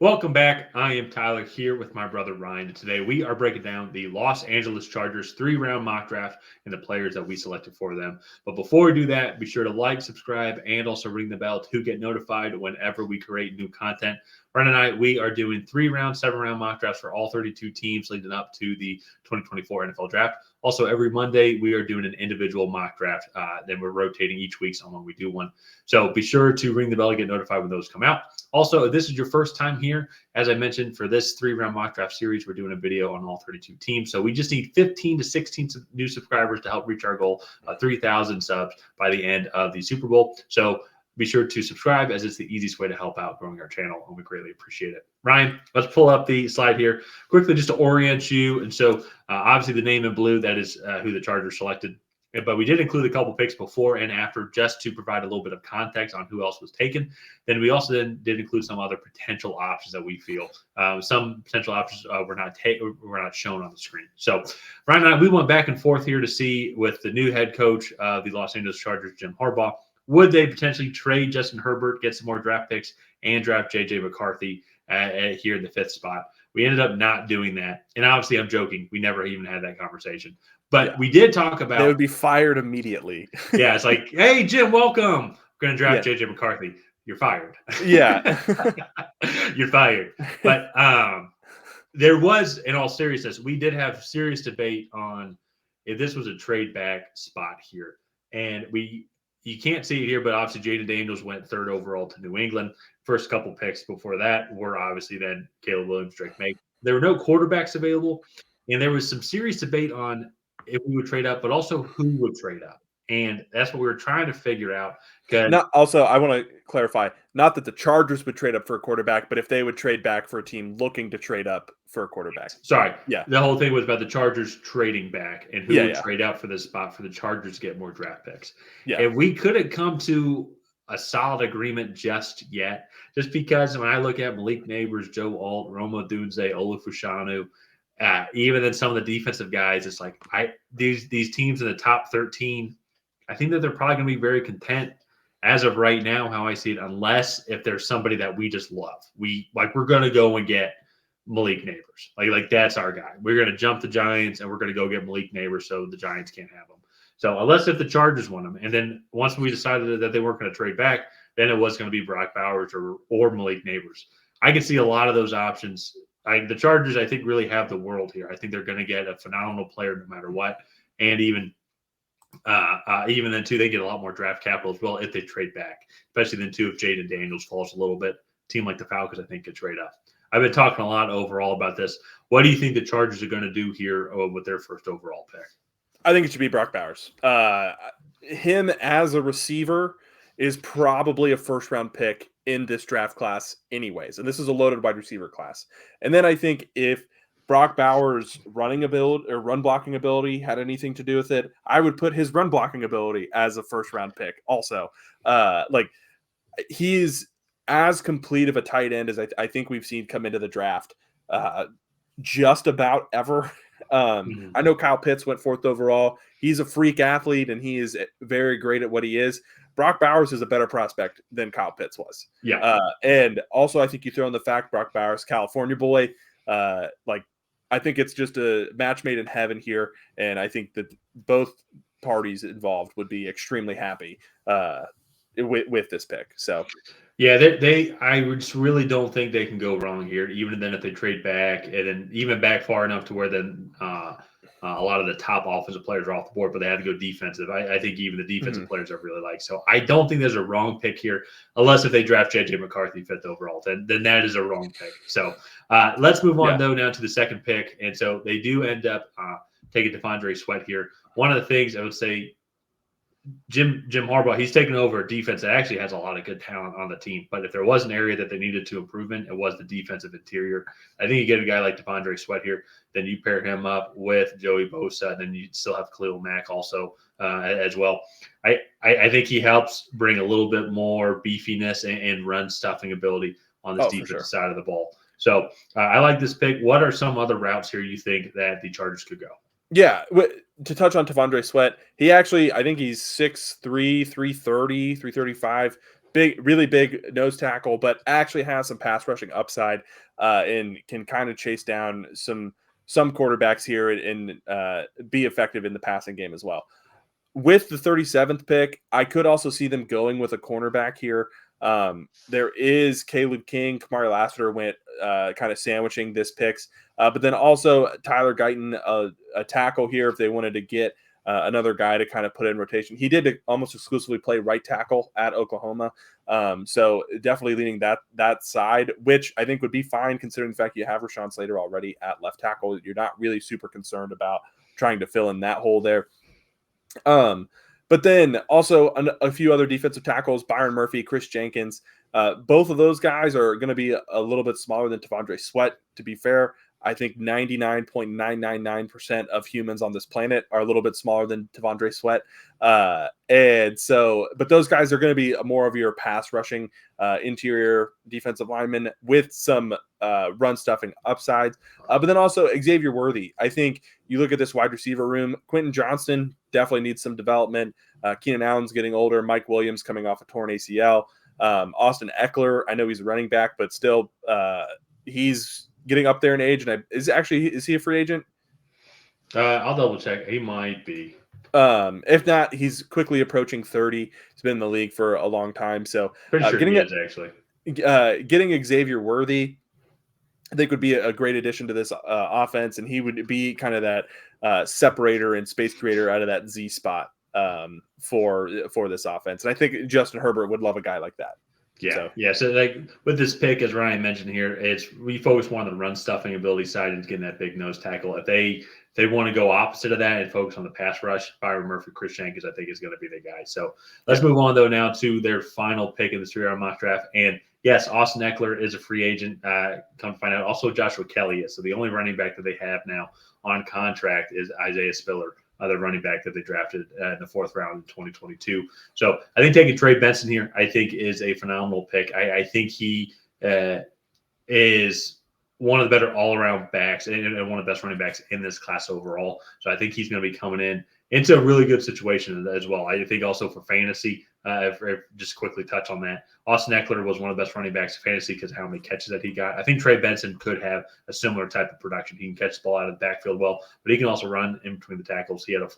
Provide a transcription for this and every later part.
Welcome back. I am Tyler here with my brother Ryan. And today we are breaking down the Los Angeles Chargers 3-round mock draft and the players that we selected for them. But before we do that, be sure to like, subscribe, and also ring the bell to get notified whenever we create new content. Ryan and I, we are doing 3-round, 7-round mock drafts for all 32 teams leading up to the 2024 NFL Draft. Also, every Monday, we are doing an individual mock draft. Then we're rotating each week on when we do one. So be sure to ring the bell to get notified when those come out. Also, if this is your first time here, as I mentioned, for this 3-round mock draft series, we're doing a video on all 32 teams. So we just need 15 to 16 new subscribers to help reach our goal of 3,000 subs by the end of the Super Bowl. So be sure to subscribe, as it's the easiest way to help out growing our channel, and we greatly appreciate it. Ryan, let's pull up the slide here quickly just to orient you. And so obviously the name in blue, that is who the Chargers selected. But we did include a couple picks before and after just to provide a little bit of context on who else was taken. Then we also did include some other potential options that we feel. Some potential options were not shown on the screen. So Ryan and I, we went back and forth here to see with the new head coach of the Los Angeles Chargers, Jim Harbaugh, would they potentially trade Justin Herbert, get some more draft picks, and draft J.J. McCarthy here in the 5th spot? We ended up not doing that. And obviously, I'm joking. We never even had that conversation. But we did talk about... They would be fired immediately. Yeah, it's like, hey, Jim, welcome. We're going to draft J.J. McCarthy. You're fired. Yeah. You're fired. But there was, in all seriousness, we did have serious debate on if this was a trade back spot here. And you can't see it here, but obviously Jaden Daniels went 3rd overall to New England. First couple picks before that were obviously then Caleb Williams, Drake May. There were no quarterbacks available, and there was some serious debate on if we would trade up, but also who would trade up. And that's what we were trying to figure out. Also, I want to clarify, not that the Chargers would trade up for a quarterback, but if they would trade back for a team looking to trade up for a quarterback. Sorry. Yeah. The whole thing was about the Chargers trading back and who would trade out for this spot for the Chargers to get more draft picks. Yeah. And we couldn't come to a solid agreement just yet, just because when I look at Malik Neighbors, Joe Alt, Roma Dunze, Olufushanu, even then some of the defensive guys, it's like these teams in the top 13, I think that they're probably going to be very content as of right now, how I see it, unless if there's somebody that we just love. We're going to go and get Malik Neighbors. Like that's our guy. We're going to jump the Giants and we're going to go get Malik Neighbors so the Giants can't have him. So unless if the Chargers want him. And then once we decided that they weren't going to trade back, then it was going to be Brock Bowers or Malik Neighbors. I can see a lot of those options. The Chargers, I think, really have the world here. I think they're going to get a phenomenal player no matter what. And even then, too, they get a lot more draft capital as well if they trade back, especially then, too, if Jaden Daniels falls a little bit. A team like the Falcons, I think, could trade up. I've been talking a lot overall about this. What do you think the Chargers are going to do here with their first overall pick? I think it should be Brock Bowers. Him as a receiver is probably a first-round pick in this draft class anyways. And this is a loaded wide receiver class. And then I think if Brock Bowers' running ability or run blocking ability had anything to do with it, I would put his run blocking ability as a first-round pick also. He's as complete of a tight end as I think we've seen come into the draft just about ever. I know Kyle Pitts went 4th overall. He's a freak athlete, and he is very great at what he is. Brock Bowers is a better prospect than Kyle Pitts was. Yeah. And also, I think you throw in the fact Brock Bowers, California boy, I think it's just a match made in heaven here. And I think that both parties involved would be extremely happy with this pick. So, yeah, I just really don't think they can go wrong here, even then if they trade back and then even back far enough to where then a lot of the top offensive players are off the board, but they had to go defensive. I think even the defensive players I really like. So I don't think there's a wrong pick here, unless if they draft J.J. McCarthy 5th overall. Then that is a wrong pick. So let's move on, though, now to the second pick. And so they do end up taking Devondre Sweat here. One of the things I would say, Jim Harbaugh, he's taken over a defense that actually has a lot of good talent on the team. But if there was an area that they needed to improve in, it was the defensive interior. I think you get a guy like Devondre Sweat here, then you pair him up with Joey Bosa, and then you still have Khalil Mack also as well. I think he helps bring a little bit more beefiness and run stuffing ability on this defensive side of the ball. So I like this pick. What are some other routes here you think that the Chargers could go? Yeah, to touch on T'Vondre Sweat, he actually, I think he's 6'3", 330, 335, big, really big nose tackle, but actually has some pass rushing upside, and can kind of chase down some quarterbacks here and be effective in the passing game as well. With the 37th pick, I could also see them going with a cornerback here. There is Caleb King, Kamari Lassiter went kind of sandwiching this picks, but then also Tyler Guyton, a tackle here if they wanted to get another guy to kind of put in rotation. He did almost exclusively play right tackle at Oklahoma, so definitely leaning that side, which I think would be fine considering the fact you have Rashawn Slater already at left tackle. You're not really super concerned about trying to fill in that hole there. But then also a few other defensive tackles, Byron Murphy, Chris Jenkins. Both of those guys are going to be a little bit smaller than T'Vondre Sweat. To be fair, I think 99.999% of humans on this planet are a little bit smaller than T'Vondre Sweat. And so, but those guys are going to be more of your pass rushing interior defensive linemen with some run stuffing upsides. But then also Xavier Worthy. I think you look at this wide receiver room, Quentin Johnston definitely needs some development. Keenan Allen's getting older. Mike Williams coming off a torn ACL. Austin Eckler, I know he's a running back, but still he's getting up there in age. And is he a free agent? I'll double check. He might be. If not, he's quickly approaching 30. He's been in the league for a long time. So Pretty sure he is actually. Getting Xavier Worthy, I think would be a great addition to this offense, and he would be kind of that separator and space creator out of that Z spot for this offense. And I think Justin Herbert would love a guy like that. Yeah. So like with this pick, as Ryan mentioned here, we focus more on the run stuffing ability side and getting that big nose tackle. If they want to go opposite of that and focus on the pass rush, Byron Murphy, Chris Jenkins, I think is going to be the guy. So let's move on though now to their final pick in the 3-round mock draft. And yes, Austin Eckler is a free agent. Come to find out, also Joshua Kelly is. So the only running back that they have now on contract is Isaiah Spiller, the running back that they drafted in the 4th round in 2022. So I think taking Trey Benson here, I think is a phenomenal pick. I think he is one of the better all-around backs and one of the best running backs in this class overall. So I think he's going to be coming into a really good situation as well. I think also for fantasy, if just quickly touch on that, Austin Eckler was one of the best running backs in fantasy because of how many catches that he got. I think Trey Benson could have a similar type of production. He can catch the ball out of the backfield well, but he can also run in between the tackles. He had a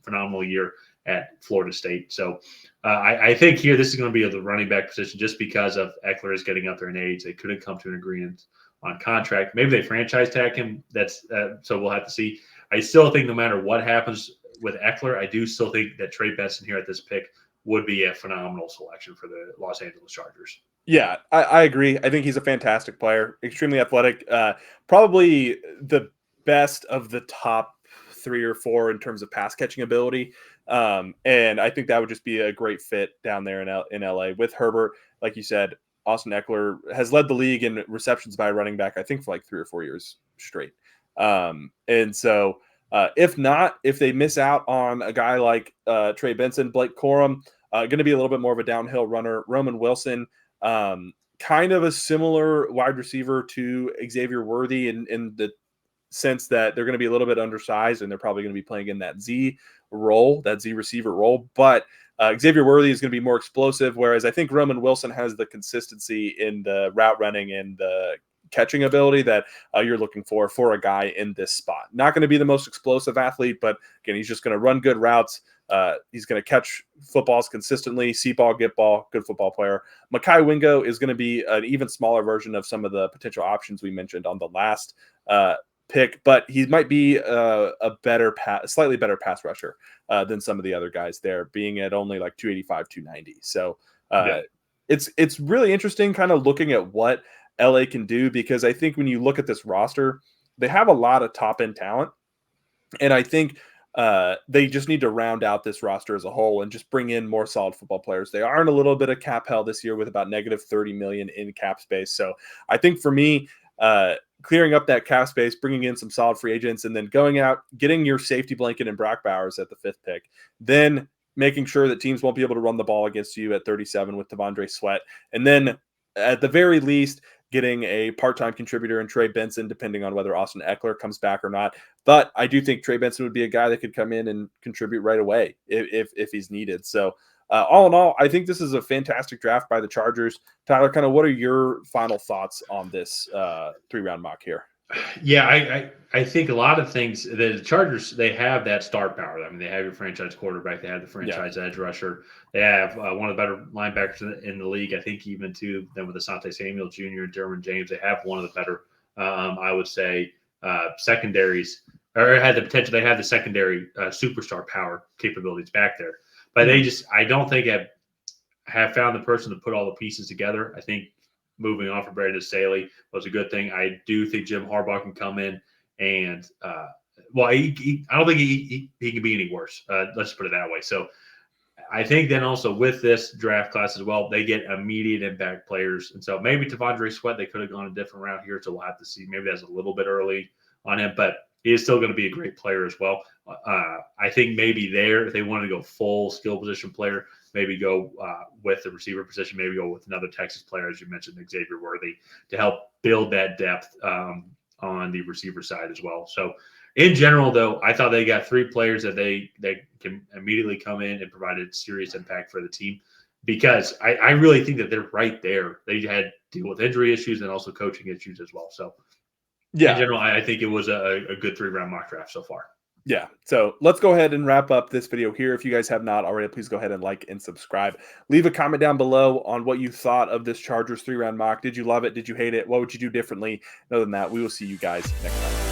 phenomenal year at Florida State. So I think here this is going to be the running back position just because of Eckler is getting up there in age. They couldn't come to an agreement on contract. Maybe they franchise tag him. That's so we'll have to see. I still think no matter what happens with Eckler, I do still think that Trey Benson here at this pick would be a phenomenal selection for the Los Angeles Chargers. Yeah, I agree. I think he's a fantastic player, extremely athletic, probably the best of the top 3 or 4 in terms of pass catching ability. And I think that would just be a great fit down there in LA with Herbert. Like you said, Austin Eckler has led the league in receptions by a running back, I think, for like 3 or 4 years straight. And so if they miss out on a guy like Trey Benson, Blake Corum, going to be a little bit more of a downhill runner. Roman Wilson, kind of a similar wide receiver to Xavier Worthy in the sense that they're going to be a little bit undersized and they're probably going to be playing in that Z receiver role. But Xavier Worthy is going to be more explosive, whereas I think Roman Wilson has the consistency in the route running and the catching ability that you're looking for a guy in this spot. Not going to be the most explosive athlete, but again, he's just going to run good routes. He's going to catch footballs consistently, see ball, get ball, good football player. Mekhi Wingo is going to be an even smaller version of some of the potential options we mentioned on the last pick, but he might be a slightly better pass rusher than some of the other guys there, being at only like 285, 290. So it's really interesting kind of looking at what LA can do, because I think when you look at this roster, they have a lot of top end talent. And I think they just need to round out this roster as a whole and just bring in more solid football players. They are in a little bit of cap hell this year with about negative 30 million in cap space. So I think for me, clearing up that cap space, bringing in some solid free agents, and then going out, getting your safety blanket in Brock Bowers at the 5th pick, then making sure that teams won't be able to run the ball against you at 37 with T'Vondre Sweat. And then at the very least, getting a part-time contributor in Trey Benson, depending on whether Austin Eckler comes back or not. But I do think Trey Benson would be a guy that could come in and contribute right away if he's needed. So all in all, I think this is a fantastic draft by the Chargers. Tyler, kind of what are your final thoughts on this 3-round mock here? Yeah, I think a lot of things. The Chargers, they have that star power. I mean, they have your franchise quarterback. They have the franchise edge rusher. They have one of the better linebackers in the league. I think even too than with Asante Samuel Jr. and Derwin James. They have one of the better, I would say, secondaries, or had the potential. They have the secondary superstar power capabilities back there. But they just, I don't think have found the person to put all the pieces together. I think moving on from Brandon Staley was a good thing. I do think Jim Harbaugh can come in and, I don't think he can be any worse. Let's put it that way. So I think then also with this draft class as well, they get immediate impact players. And so maybe T'Vondre Sweat, they could have gone a different route here. So we'll have to see. Maybe that's a little bit early on him, but he is still going to be a great player as well. I think maybe there, if they wanted to go full skill position player, maybe go with the receiver position, maybe go with another Texas player, as you mentioned, Xavier Worthy, to help build that depth on the receiver side as well. So in general, though, I thought they got 3 players that they can immediately come in and provide a serious impact for the team, because I really think that they're right there. They had to deal with injury issues and also coaching issues as well. So in general, I think it was a good 3-round mock draft so far. Yeah. So let's go ahead and wrap up this video here. If you guys have not already, please go ahead and like and subscribe. Leave a comment down below on what you thought of this Chargers 3-round mock. Did you love it? Did you hate it? What would you do differently? Other than that, we will see you guys next time.